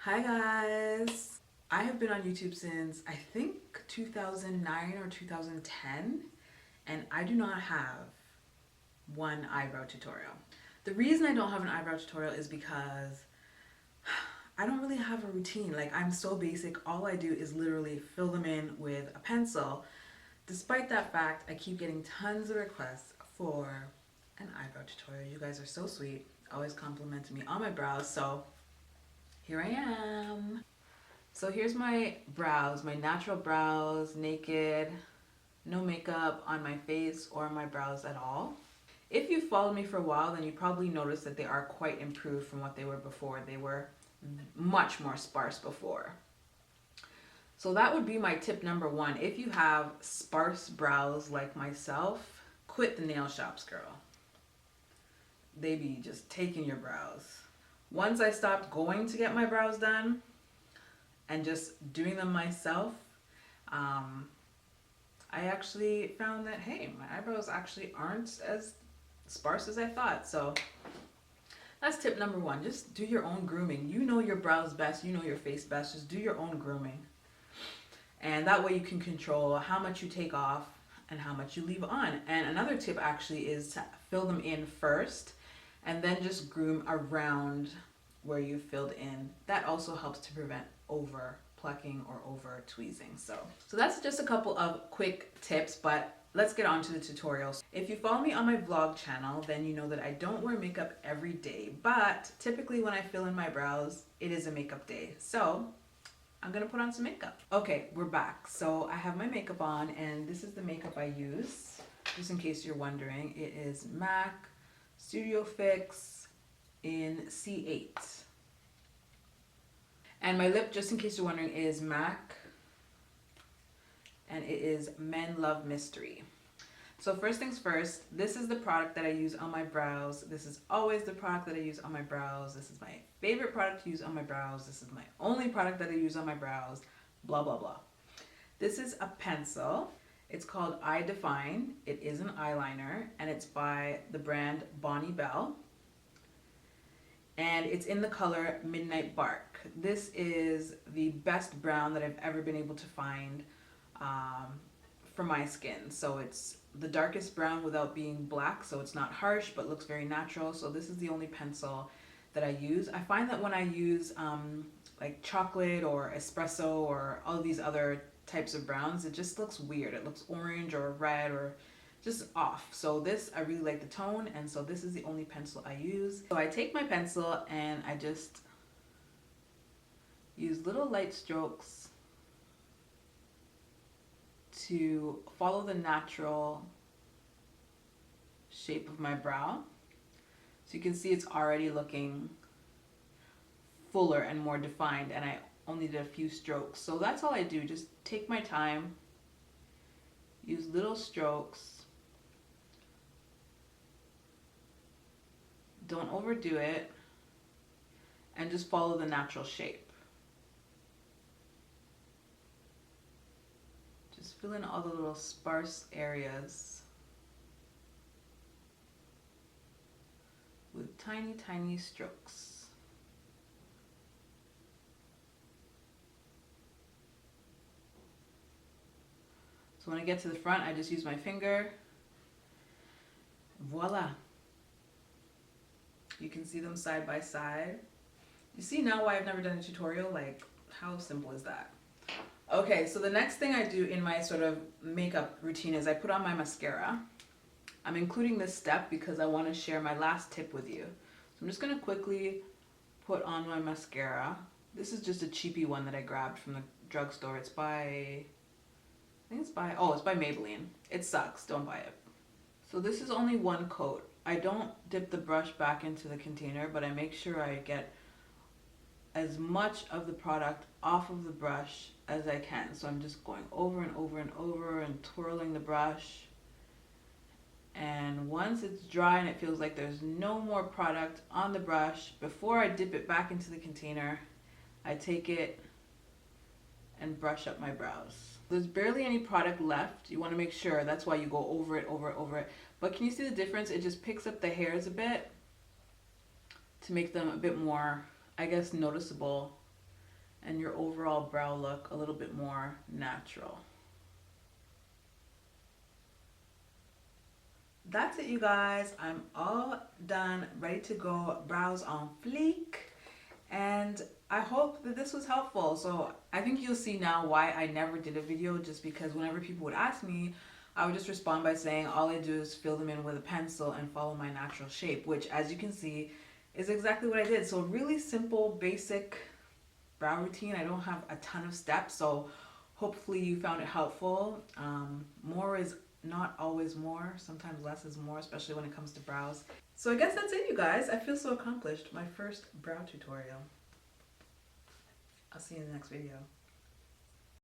Hi guys! I have been on YouTube since I think 2009 or 2010, and I do not have one eyebrow tutorial. The reason I don't have an eyebrow tutorial is because I don't really have a routine. Like, I'm so basic. All I do is literally fill them in with a pencil. Despite that fact, I keep getting tons of requests for an eyebrow tutorial. You guys are so sweet, always complimenting me on my brows, so here I am. So here's my brows, my natural brows, naked, no makeup on my face or my brows at all. If you followed me for a while, then you probably noticed that they are quite improved from what they were before. They were much more sparse before. So that would be my tip number one. If you have sparse brows like myself, quit the nail shops, girl. They be just taking your brows. Once I stopped going to get my brows done and just doing them myself, I actually found that, hey, my eyebrows actually aren't as sparse as I thought. So that's tip number one. Just do your own grooming. You know your brows best. You know your face best. Just do your own grooming. And that way you can control how much you take off and how much you leave on. And another tip actually is to fill them in first and then just groom around where you filled in. That also helps to prevent over plucking or over tweezing. So that's just a couple of quick tips, but let's get on to the tutorials. If you follow me on my vlog channel, then you know that I don't wear makeup every day, but typically when I fill in my brows, it is a makeup day. So I'm gonna put on some makeup. Okay, we're back. So I have my makeup on, and this is the makeup I use, just in case you're wondering. It is MAC Studio Fix in C8. And my lip, just in case you're wondering, is MAC, and it is Men Love Mystery. So first things first, this is the product that I use on my brows. This is always the product that I use on my brows. This is my favorite product to use on my brows. This is my only product that I use on my brows, blah, blah, blah. This is a pencil. It's called I Define. It is an eyeliner, and it's by the brand Bonnie Bell. And it's in the color Midnight Bark. This is the best brown that I've ever been able to find for my skin. So it's the darkest brown without being black, so it's not harsh but looks very natural. So this is the only pencil that I use. I find that when I use like chocolate or espresso or all of these other types of browns, it just looks weird. It looks orange or red or just off. So this, I really like the tone, and so this is the only pencil I use. So I take my pencil and I just use little light strokes to follow the natural shape of my brow. So you can see it's already looking fuller and more defined, and I only did a few strokes. So that's all I do, just take my time, use little strokes. Don't overdo it, and just follow the natural shape. Just fill in all the little sparse areas with tiny, tiny strokes. So when I get to the front, I just use my finger. Voila. You can see them side by side. You see now why I've never done a tutorial? Like, how simple is that? Okay, so the next thing I do in my sort of makeup routine is I put on my mascara. I'm including this step because I want to share my last tip with you. So I'm just going to quickly put on my mascara. This is just a cheapy one that I grabbed from the drugstore. It's by, I think it's by, oh, it's by Maybelline. It sucks, don't buy it. So this is only one coat. I don't dip the brush back into the container, but I make sure I get as much of the product off of the brush as I can. So I'm just going over and over and over and twirling the brush. And once it's dry and it feels like there's no more product on the brush, before I dip it back into the container, I take it and brush up my brows. There's barely any product left. You want to make sure, that's why you go over it, over it. But can you see the difference? It just picks up the hairs a bit to make them a bit more, I guess, noticeable and your overall brow look a little bit more natural. That's it, you guys. I'm all done, ready to go, brows on fleek. And I hope that this was helpful. So I think you'll see now why I never did a video, just because whenever people would ask me, I would just respond by saying all I do is fill them in with a pencil and follow my natural shape, which, as you can see, is exactly what I did. So really simple, basic brow routine. I don't have a ton of steps, so hopefully you found it helpful. More is not always more. Sometimes less is more, especially when it comes to brows. So I guess that's it, you guys. I feel so accomplished. My first brow tutorial. I'll see you in the next video.